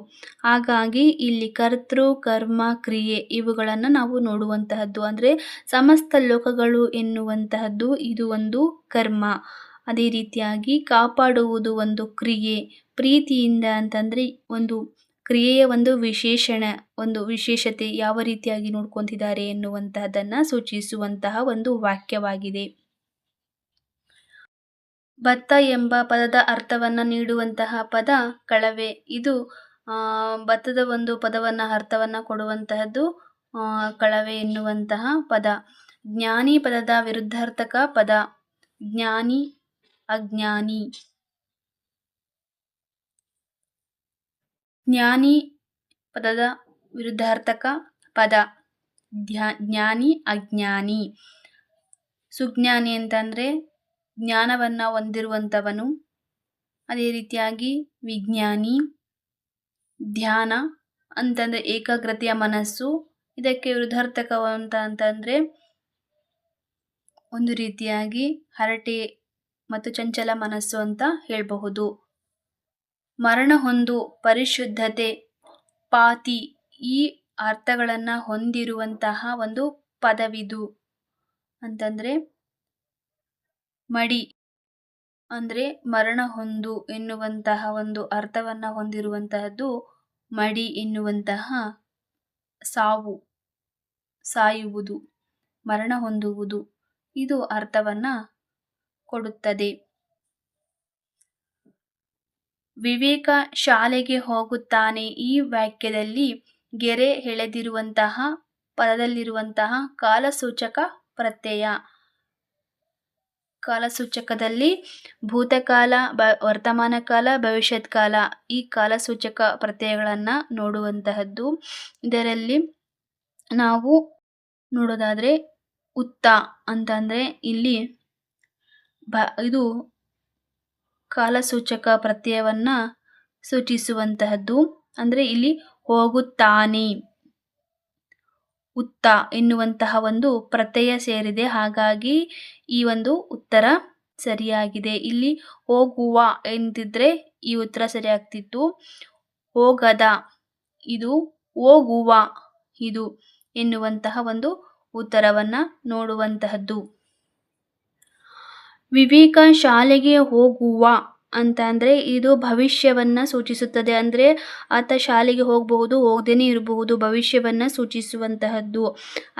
ಹಾಗಾಗಿ ಇಲ್ಲಿ ಕರ್ತೃ, ಕರ್ಮ, ಕ್ರಿಯೆ ಇವುಗಳನ್ನು ನಾವು ನೋಡುವಂತಹದ್ದು. ಅಂದರೆ ಸಮಸ್ತ ಲೋಕಗಳು ಎನ್ನುವಂತಹದ್ದು ಇದು ಒಂದು ಕರ್ಮ. ಅದೇ ರೀತಿಯಾಗಿ ಕಾಪಾಡುವುದು ಒಂದು ಕ್ರಿಯೆ. ಪ್ರೀತಿಯಿಂದ ಅಂತಂದರೆ ಒಂದು ಕ್ರಿಯೆಯ ಒಂದು ವಿಶೇಷಣ, ಒಂದು ವಿಶೇಷತೆ ಯಾವ ರೀತಿಯಾಗಿ ನೋಡ್ಕೊತಿದ್ದಾರೆ ಎನ್ನುವಂತಹದ್ದನ್ನು ಸೂಚಿಸುವಂತಹ ಒಂದು ವಾಕ್ಯವಾಗಿದೆ. ಭತ್ತ ಎಂಬ ಪದದ ಅರ್ಥವನ್ನು ನೀಡುವಂತಹ ಪದ ಕಳವೆ. ಇದು ಭತ್ತದ ಒಂದು ಪದವನ್ನು ಅರ್ಥವನ್ನು ಕೊಡುವಂತಹದ್ದು ಕಳವೆ ಎನ್ನುವಂತಹ ಪದ. ಜ್ಞಾನಿ ಪದದ ವಿರುದ್ಧಾರ್ಥಕ ಪದ. ಜ್ಞಾನಿ, ಅಜ್ಞಾನಿ. ಜ್ಞಾನಿ ಪದದ ವಿರುದ್ಧಾರ್ಥಕ ಪದ ಜ್ಞಾನಿ, ಅಜ್ಞಾನಿ. ಸುಜ್ಞಾನಿ ಅಂತಂದರೆ ಜ್ಞಾನವನ್ನು ಹೊಂದಿರುವಂಥವನು. ಅದೇ ರೀತಿಯಾಗಿ ವಿಜ್ಞಾನಿ. ಧ್ಯಾನ ಅಂತಂದರೆ ಏಕಾಗ್ರತೆಯ ಮನಸ್ಸು. ಇದಕ್ಕೆ ವಿರುದ್ಧಾರ್ಥಕವಂತಂದರೆ ಒಂದು ರೀತಿಯಾಗಿ ಹರಟೆ ಮತ್ತು ಚಂಚಲ ಮನಸ್ಸು ಅಂತ ಹೇಳಬಹುದು. ಮರಣ ಹೊಂದು, ಪರಿಶುದ್ಧತೆ, ಪಾತಿ ಈ ಅರ್ಥಗಳನ್ನು ಹೊಂದಿರುವಂತಹ ಒಂದು ಪದವಿದು. ಅಂತಂದರೆ ಮಡಿ ಅಂದರೆ ಮರಣ ಹೊಂದು ಎನ್ನುವಂತಹ ಒಂದು ಅರ್ಥವನ್ನು ಹೊಂದಿರುವಂತಹದ್ದು ಮಡಿ ಎನ್ನುವಂತಹ ಸಾವು, ಸಾಯುವುದು, ಮರಣ ಹೊಂದುವುದು ಇದು ಅರ್ಥವನ್ನು ಕೊಡುತ್ತದೆ. ವಿವೇಕ ಶಾಲೆಗೆ ಹೋಗುತ್ತಾನೆ. ಈ ವಾಕ್ಯದಲ್ಲಿ ಗೆರೆ ಎಳೆದಿರುವಂತಹ ಪದದಲ್ಲಿರುವಂತಹ ಕಾಲಸೂಚಕ ಪ್ರತ್ಯಯ ಕಾಲಸೂಚಕದಲ್ಲಿ ಭೂತಕಾಲ, ವರ್ತಮಾನ ಕಾಲ, ಭವಿಷ್ಯತ್ ಕಾಲ ಈ ಕಾಲಸೂಚಕ ಪ್ರತ್ಯಯಗಳನ್ನು ನೋಡುವಂತಹದ್ದು. ಇದರಲ್ಲಿ ನಾವು ನೋಡೋದಾದರೆ ಉತ್ತ ಅಂತಂದರೆ ಇಲ್ಲಿ ಇದು ಕಾಲಸೂಚಕ ಪ್ರತ್ಯಯವನ್ನು ಸೂಚಿಸುವಂತಹದ್ದು. ಅಂದರೆ ಇಲ್ಲಿ ಹೋಗುತ್ತಾನೆ, ಉತ್ತ ಎನ್ನುವಂತಹ ಒಂದು ಪ್ರತ್ಯಯ ಸೇರಿದೆ. ಹಾಗಾಗಿ ಈ ಒಂದು ಉತ್ತರ ಸರಿಯಾಗಿದೆ. ಇಲ್ಲಿ ಹೋಗುವ ಎಂದಿದ್ರೆ ಈ ಉತ್ತರ ಸರಿಯಾಗ್ತಿತ್ತು. ಹೋಗದ, ಇದು ಹೋಗುವ ಇದು ಎನ್ನುವಂತಹ ಒಂದು ಉತ್ತರವನ್ನು ನೋಡುವಂತಹದ್ದು. ವಿವೇಕ ಶಾಲೆಗೆ ಹೋಗುವ ಅಂತ ಅಂದರೆ ಇದು ಭವಿಷ್ಯವನ್ನು ಸೂಚಿಸುತ್ತದೆ. ಅಂದರೆ ಆತ ಶಾಲೆಗೆ ಹೋಗಬಹುದು, ಹೋಗದೇನೆ ಇರಬಹುದು, ಭವಿಷ್ಯವನ್ನು ಸೂಚಿಸುವಂತಹದ್ದು.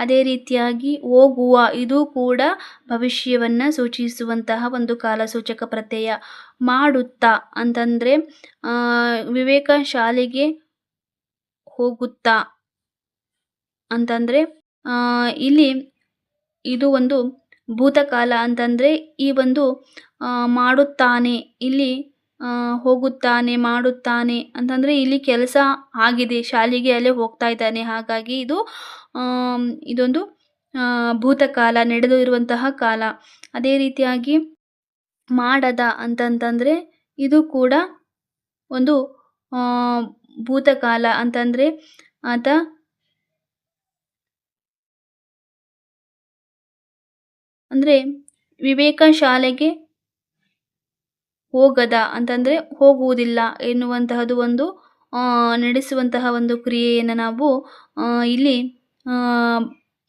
ಅದೇ ರೀತಿಯಾಗಿ ಹೋಗುವ ಇದು ಕೂಡ ಭವಿಷ್ಯವನ್ನು ಸೂಚಿಸುವಂತಹ ಒಂದು ಕಾಲಸೂಚಕ ಪ್ರತ್ಯಯ. ಮಾಡುತ್ತಾ ಅಂತಂದರೆ ವಿವೇಕ ಶಾಲೆಗೆ ಹೋಗುತ್ತಾ ಅಂತಂದರೆ ಇಲ್ಲಿ ಇದು ಒಂದು ಭೂತಕಾಲ ಅಂತಂದರೆ ಈ ಒಂದು ಮಾಡುತ್ತಾನೆ, ಇಲ್ಲಿ ಹೋಗುತ್ತಾನೆ, ಮಾಡುತ್ತಾನೆ ಅಂತಂದರೆ ಇಲ್ಲಿ ಕೆಲಸ ಆಗಿದೆ, ಶಾಲೆಗೆ ಅಲ್ಲೇ ಹೋಗ್ತಾ ಇದ್ದಾನೆ. ಹಾಗಾಗಿ ಇದೊಂದು ಭೂತಕಾಲ, ನಡೆದು ಇರುವಂತಹ ಕಾಲ. ಅದೇ ರೀತಿಯಾಗಿ ಮಾಡದ ಅಂತಂತಂದರೆ ಇದು ಕೂಡ ಒಂದು ಭೂತಕಾಲ ಅಂತಂದರೆ ಆತ ಅಂದರೆ ವಿವೇಕ ಶಾಲೆಗೆ ಹೋಗದ ಅಂತಂದರೆ ಹೋಗುವುದಿಲ್ಲ ಎನ್ನುವಂತಹದ್ದು ಒಂದು ನಡೆಸುವಂತಹ ಒಂದು ಕ್ರಿಯೆಯನ್ನು ನಾವು ಇಲ್ಲಿ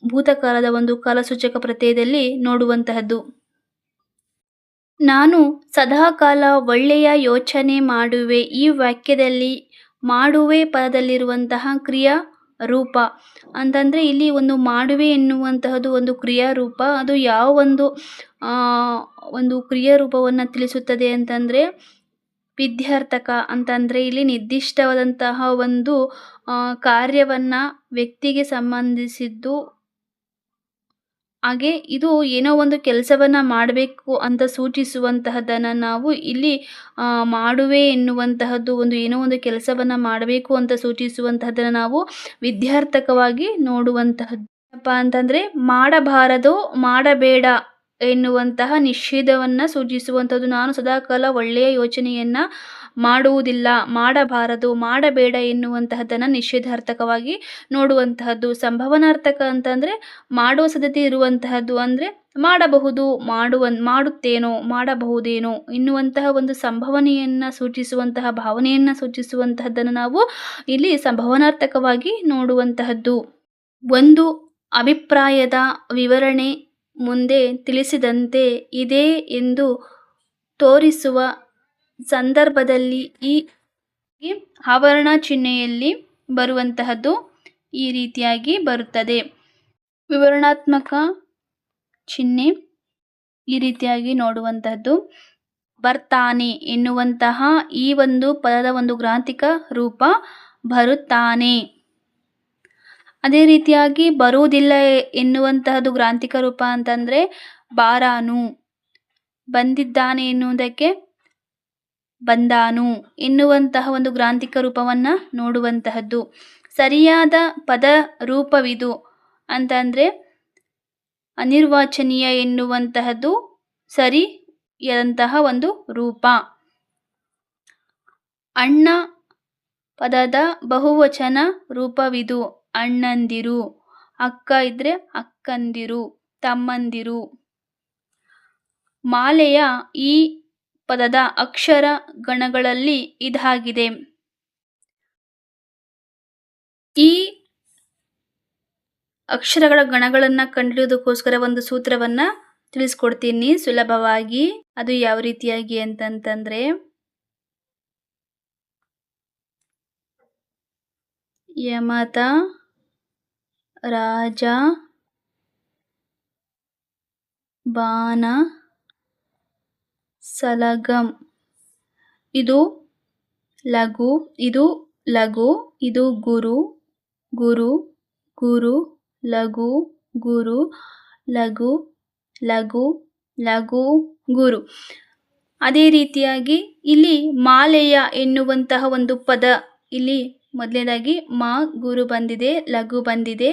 ಭೂತಕಾಲದ ಒಂದು ಕಾಲಸೂಚಕ ಪ್ರತ್ಯಯದಲ್ಲಿ ನೋಡುವಂತಹದ್ದು. ನಾನು ಸದಾಕಾಲ ಒಳ್ಳೆಯ ಯೋಚನೆ ಮಾಡುವೆ. ಈ ವಾಕ್ಯದಲ್ಲಿ ಮಾಡುವೆ ಪದದಲ್ಲಿರುವಂತಹ ಕ್ರಿಯಾ ರೂಪ ಅಂತಂದರೆ ಇಲ್ಲಿ ಒಂದು ಮಾಡುವೆ ಎನ್ನುವಂತಹದ್ದು ಒಂದು ಕ್ರಿಯಾರೂಪ. ಅದು ಯಾವ ಒಂದು ಕ್ರಿಯಾರೂಪವನ್ನು ತಿಳಿಸುತ್ತದೆ ಅಂತಂದರೆ ವಿಧ್ಯರ್ಥಕ ಅಂತಂದರೆ ಇಲ್ಲಿ ನಿರ್ದಿಷ್ಟವಾದಂತಹ ಒಂದು ಕಾರ್ಯವನ್ನು ವ್ಯಕ್ತಿಗೆ ಸಂಬಂಧಿಸಿದ್ದು. ಹಾಗೆ ಇದು ಏನೋ ಒಂದು ಕೆಲಸವನ್ನು ಮಾಡಬೇಕು ಅಂತ ಸೂಚಿಸುವಂತಹದ್ದನ್ನು ನಾವು ಇಲ್ಲಿ ಮಾಡುವೆ ಎನ್ನುವಂತಹದ್ದು ಒಂದು ಏನೋ ಒಂದು ಕೆಲಸವನ್ನು ಮಾಡಬೇಕು ಅಂತ ಸೂಚಿಸುವಂತಹದ್ದನ್ನು ನಾವು ವಿಧ್ಯರ್ಥಕವಾಗಿ ನೋಡುವಂತಹದ್ದು. ಏನಪ್ಪ ಅಂತಂದರೆ ಮಾಡಬಾರದು, ಮಾಡಬೇಡ ಎನ್ನುವಂತಹ ನಿಷೇಧವನ್ನು ಸೂಚಿಸುವಂಥದ್ದು. ನಾನು ಸದಾಕಾಲ ಒಳ್ಳೆಯ ಯೋಚನೆಯನ್ನು ಮಾಡುವುದಿಲ್ಲ, ಮಾಡಬಾರದು, ಮಾಡಬೇಡ ಎನ್ನುವಂತಹದ್ದನ್ನು ನಿಷೇಧಾರ್ಥಕವಾಗಿ ನೋಡುವಂತಹದ್ದು. ಸಂಭವನಾರ್ಥಕ ಅಂತಂದರೆ ಮಾಡುವ ಸಾಧ್ಯತೆ ಇರುವಂತಹದ್ದು. ಅಂದರೆ ಮಾಡಬಹುದು, ಮಾಡುತ್ತೇನೋ, ಮಾಡಬಹುದೇನೋ ಎನ್ನುವಂತಹ ಒಂದು ಸಂಭವನೆಯನ್ನು ಸೂಚಿಸುವಂತಹ, ಭಾವನೆಯನ್ನು ಸೂಚಿಸುವಂತಹದ್ದನ್ನು ನಾವು ಇಲ್ಲಿ ಸಂಭವನಾರ್ಥಕವಾಗಿ ನೋಡುವಂತಹದ್ದು. ಒಂದು ಅಭಿಪ್ರಾಯದ ವಿವರಣೆ ಮುಂದೆ ತಿಳಿಸಿದಂತೆ ಇದೆ ಎಂದು ತೋರಿಸುವ ಸಂದರ್ಭದಲ್ಲಿ ಈ ಆವರಣ ಚಿಹ್ನೆಯಲ್ಲಿ ಬರುವಂತಹದ್ದು ಈ ರೀತಿಯಾಗಿ ಬರುತ್ತದೆ. ವಿವರಣಾತ್ಮಕ ಚಿಹ್ನೆ ಈ ರೀತಿಯಾಗಿ ನೋಡುವಂತಹದ್ದು. ಬರ್ತಾನೆ ಎನ್ನುವಂತಹ ಈ ಒಂದು ಪದದ ಒಂದು ಗ್ರಾಂಥಿಕ ರೂಪ ಬರುತ್ತಾನೆ. ಅದೇ ರೀತಿಯಾಗಿ ಬರುವುದಿಲ್ಲ ಎನ್ನುವಂತಹದ್ದು ಗ್ರಾಂಥಿಕ ರೂಪ ಅಂತಂದರೆ ಬಾರಾನು. ಬಂದಿದ್ದಾನೆ ಎನ್ನುವುದಕ್ಕೆ ಬಂದಾನು ಎನ್ನುವಂತಹ ಒಂದು ಗ್ರಾಂಥಿಕ ರೂಪವನ್ನು ನೋಡುವಂತಹದ್ದು. ಸರಿಯಾದ ಪದ ರೂಪವಿದು ಅಂತಂದರೆ ಅನಿರ್ವಾಚನೀಯ ಎನ್ನುವಂತಹದ್ದು ಸರಿಯಾದಂತಹ ಒಂದು ರೂಪ. ಅಣ್ಣ ಪದದ ಬಹುವಚನ ರೂಪವಿದು, ಅಣ್ಣಂದಿರು. ಅಕ್ಕ ಇದ್ದರೆ ಅಕ್ಕಂದಿರು, ತಮ್ಮಂದಿರು. ಮಾಲೆಯ ಈ ಪದದ ಅಕ್ಷರ ಗಣಗಳಲ್ಲಿ ಇದಾಗಿದೆ. ಈ ಅಕ್ಷರಗಳ ಗಣಗಳನ್ನು ಕಂಡುಹಿಡಿಯೋದಕ್ಕೋಸ್ಕರ ಒಂದು ಸೂತ್ರವನ್ನು ತಿಳಿಸ್ಕೊಡ್ತೀನಿ ಸುಲಭವಾಗಿ. ಅದು ಯಾವ ರೀತಿಯಾಗಿ ಅಂತಂತಂದರೆ ಯಮತ, ರಾಜ, ಬಾಣ, ಸಲಗಂ. ಇದು ಲಘು, ಇದು ಲಘು, ಇದು ಗುರು, ಗುರು, ಗುರು, ಲಘು, ಗುರು, ಲಘು, ಲಘು, ಲಘು ಗುರು. ಅದೇ ರೀತಿಯಾಗಿ ಇಲ್ಲಿ ಮಾಲೆಯ ಎನ್ನುವಂತಹ ಒಂದು ಪದ ಇಲ್ಲಿ ಮೊದಲನೇದಾಗಿ ಮಾ ಗುರು ಬಂದಿದೆ, ಲಘು ಬಂದಿದೆ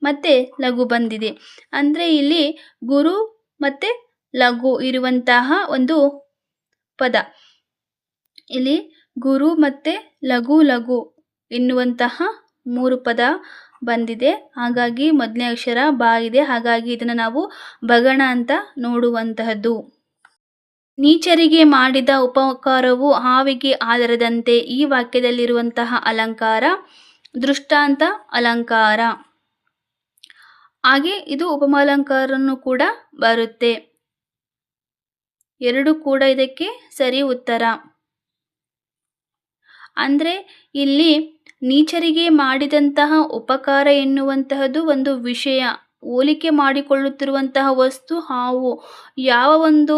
ಮತ್ತೆ ಲಘು ಬಂದಿದೆ. ಅಂದರೆ ಇಲ್ಲಿ ಗುರು ಮತ್ತೆ ಲಘು ಇರುವಂತಹ ಒಂದು ಪದ. ಇಲ್ಲಿ ಗುರು ಮತ್ತೆ ಲಘು ಲಘು ಎನ್ನುವಂತಹ 3 ಪದ ಬಂದಿದೆ. ಹಾಗಾಗಿ ಮೊದಲನೇ ಅಕ್ಷರ ಬಾ ಇದೆ. ಹಾಗಾಗಿ ಇದನ್ನು ನಾವು ಬಗಣ ಅಂತ ನೋಡುವಂತಹದ್ದು. ನೀಚರಿಗೆ ಮಾಡಿದ ಉಪಕಾರವು ಹಾವಿಗೆ ಆದರದಂತೆ. ಈ ವಾಕ್ಯದಲ್ಲಿರುವಂತಹ ಅಲಂಕಾರ ದೃಷ್ಟಾಂತ ಅಲಂಕಾರ. ಹಾಗೆ ಇದು ಉಪಮಾಲಂಕಾರನೂ ಕೂಡ ಬರುತ್ತೆ. 2 ಕೂಡ ಇದಕ್ಕೆ ಸರಿ ಉತ್ತರ. ಅಂದರೆ ಇಲ್ಲಿ ನೀಚರಿಗೆ ಮಾಡಿದಂತಹ ಉಪಕಾರ ಎನ್ನುವಂತಹದ್ದು ಒಂದು ವಿಷಯ. ಹೋಲಿಕೆ ಮಾಡಿಕೊಳ್ಳುತ್ತಿರುವಂತಹ ವಸ್ತು ಹಾವು. ಯಾವ ಒಂದು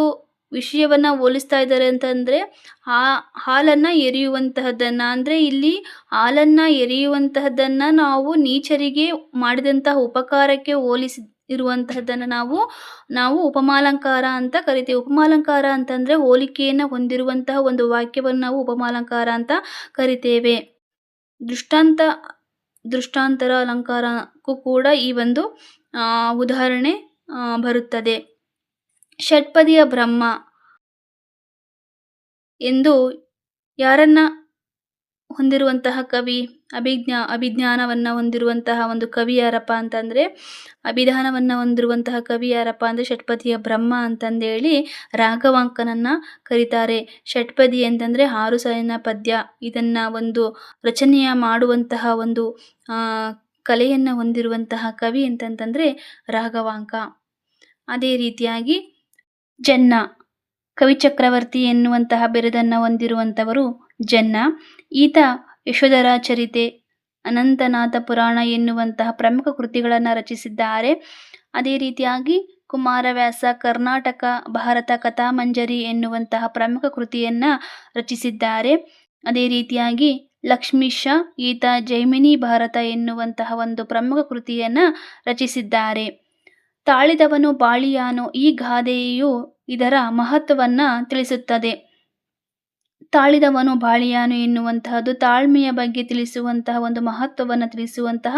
ವಿಷಯವನ್ನು ಹೋಲಿಸ್ತಾ ಇದ್ದಾರೆ ಅಂತಂದರೆ ಹಾಲನ್ನು ಎರೆಯುವಂತಹದ್ದನ್ನು. ಅಂದರೆ ಇಲ್ಲಿ ಹಾಲನ್ನು ಎರೆಯುವಂತಹದ್ದನ್ನು ನಾವು ನೀಚರಿಗೆ ಮಾಡಿದಂತಹ ಉಪಕಾರಕ್ಕೆ ಹೋಲಿಸಿ ಇರುವಂತಹದ್ದನ್ನು ನಾವು ಉಪಮಾಲಂಕಾರ ಅಂತ ಕರಿತೀವಿ. ಉಪಮಾಲಂಕಾರ ಅಂತಂದರೆ ಹೋಲಿಕೆಯನ್ನು ಹೊಂದಿರುವಂತಹ ಒಂದು ವಾಕ್ಯವನ್ನು ನಾವು ಉಪಮಾಲಂಕಾರ ಅಂತ ಕರಿತೇವೆ. ದೃಷ್ಟಾಂತರ ಅಲಂಕಾರಕ್ಕೂ ಕೂಡ ಈ ಒಂದು ಉದಾಹರಣೆ ಬರುತ್ತದೆ. ಷಟ್ಪದಿಯ ಬ್ರಹ್ಮ ಎಂದು ಯಾರನ್ನ ಹೊಂದಿರುವಂತಹ ಕವಿ, ಅಭಿಜ್ಞಾನವನ್ನು ಹೊಂದಿರುವಂತಹ ಒಂದು ಕವಿ ಯಾರಪ್ಪ ಅಂತಂದರೆ, ಅಭಿಧಾನವನ್ನು ಹೊಂದಿರುವಂತಹ ಕವಿ ಯಾರಪ್ಪ ಅಂದರೆ ಷಟ್ಪದಿಯ ಬ್ರಹ್ಮ ಅಂತಂದೇಳಿ ರಾಘವಾಂಕನನ್ನು ಕರೀತಾರೆ. ಷಟ್ಪದಿ ಅಂತಂದರೆ 6 ಸಾಲಿನ ಪದ್ಯ. ಇದನ್ನು ಒಂದು ರಚನೆಯ ಮಾಡುವಂತಹ ಒಂದು ಕಲೆಯನ್ನು ಹೊಂದಿರುವಂತಹ ಕವಿ ಅಂತಂತಂದರೆ ರಾಘವಾಂಕ. ಅದೇ ರೀತಿಯಾಗಿ ಜನ್ನ, ಕವಿಚಕ್ರವರ್ತಿ ಎನ್ನುವಂತಹ ಬಿರುದನ್ನು ಹೊಂದಿರುವಂಥವರು ಜನ್ನ. ಈತ ಯಶೋಧರ ಚರಿತೆ, ಅನಂತನಾಥ ಪುರಾಣ ಎನ್ನುವಂತಹ ಪ್ರಮುಖ ಕೃತಿಗಳನ್ನು ರಚಿಸಿದ್ದಾರೆ. ಅದೇ ರೀತಿಯಾಗಿ ಕುಮಾರವ್ಯಾಸ ಕರ್ನಾಟಕ ಭಾರತ ಕಥಾಮಂಜರಿ ಎನ್ನುವಂತಹ ಪ್ರಮುಖ ಕೃತಿಯನ್ನು ರಚಿಸಿದ್ದಾರೆ. ಅದೇ ರೀತಿಯಾಗಿ ಲಕ್ಷ್ಮೀಶ, ಈತ ಜೈಮಿನಿ ಭಾರತ ಎನ್ನುವಂತಹ ಒಂದು ಪ್ರಮುಖ ಕೃತಿಯನ್ನು ರಚಿಸಿದ್ದಾರೆ. ತಾಳಿದವನು ಬಾಳಿಯಾನು, ಈ ಗಾದೆಯು ಇದರ ಮಹತ್ವವನ್ನು ತಿಳಿಸುತ್ತದೆ. ತಾಳಿದವನು ಬಾಳಿಯಾನು ಎನ್ನುವಂತಹದ್ದು ತಾಳ್ಮೆಯ ಬಗ್ಗೆ ತಿಳಿಸುವಂತಹ ಒಂದು ಮಹತ್ವವನ್ನು ತಿಳಿಸುವಂತಹ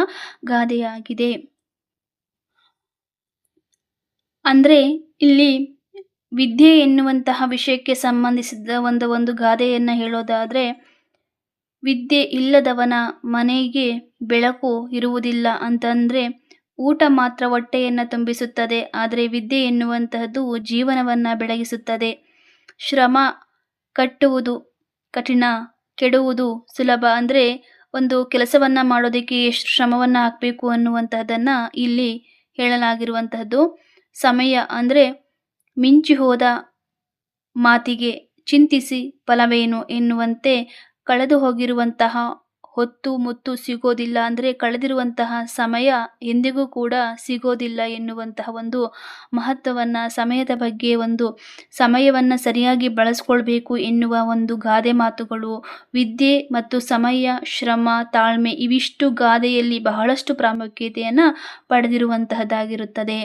ಗಾದೆಯಾಗಿದೆ. ಅಂದರೆ ಇಲ್ಲಿ ವಿದ್ಯೆ ಎನ್ನುವಂತಹ ವಿಷಯಕ್ಕೆ ಸಂಬಂಧಿಸಿದ ಒಂದು ಗಾದೆಯನ್ನು ಹೇಳೋದಾದರೆ, ವಿದ್ಯೆ ಇಲ್ಲದವನ ಮನೆಗೆ ಬೆಳಕು ಇರುವುದಿಲ್ಲ ಅಂತಂದರೆ, ಊಟ ಮಾತ್ರ ಹೊಟ್ಟೆಯನ್ನು ತುಂಬಿಸುತ್ತದೆ, ಆದರೆ ವಿದ್ಯೆ ಎನ್ನುವಂತಹದ್ದು ಜೀವನವನ್ನು ಬೆಳಗಿಸುತ್ತದೆ. ಶ್ರಮ ಕಟ್ಟುವುದು ಕಠಿಣ, ಕೆಡುವುದು ಸುಲಭ. ಅಂದರೆ ಒಂದು ಕೆಲಸವನ್ನು ಮಾಡೋದಕ್ಕೆ ಎಷ್ಟು ಶ್ರಮವನ್ನು ಹಾಕಬೇಕು ಅನ್ನುವಂತಹದ್ದನ್ನು ಇಲ್ಲಿ ಹೇಳಲಾಗಿರುವಂತಹದ್ದು. ಸಮಯ ಅಂದರೆ ಮಿಂಚಿ ಹೋದ ಮಾತಿಗೆ ಚಿಂತಿಸಿ ಫಲವೇನು ಎನ್ನುವಂತೆ ಕಳೆದು ಹೋಗಿರುವಂತಹ ಹೊತ್ತು ಮುತ್ತು ಸಿಗೋದಿಲ್ಲ. ಅಂದರೆ ಕಳೆದಿರುವಂತಹ ಸಮಯ ಎಂದಿಗೂ ಕೂಡ ಸಿಗೋದಿಲ್ಲ ಎನ್ನುವಂತಹ ಒಂದು ಮಹತ್ವವನ್ನು, ಸಮಯದ ಬಗ್ಗೆ ಒಂದು ಸಮಯವನ್ನು ಸರಿಯಾಗಿ ಬಳಸ್ಕೊಳ್ಬೇಕು ಎನ್ನುವ ಒಂದು ಗಾದೆ ಮಾತುಗಳು, ವಿದ್ಯೆ ಮತ್ತು ಸಮಯ, ಶ್ರಮ, ತಾಳ್ಮೆ ಇವಿಷ್ಟು ಗಾದೆಯಲ್ಲಿ ಬಹಳಷ್ಟು ಪ್ರಾಮುಖ್ಯತೆಯನ್ನು ಪಡೆದಿರುವಂತಹದ್ದಾಗಿರುತ್ತದೆ.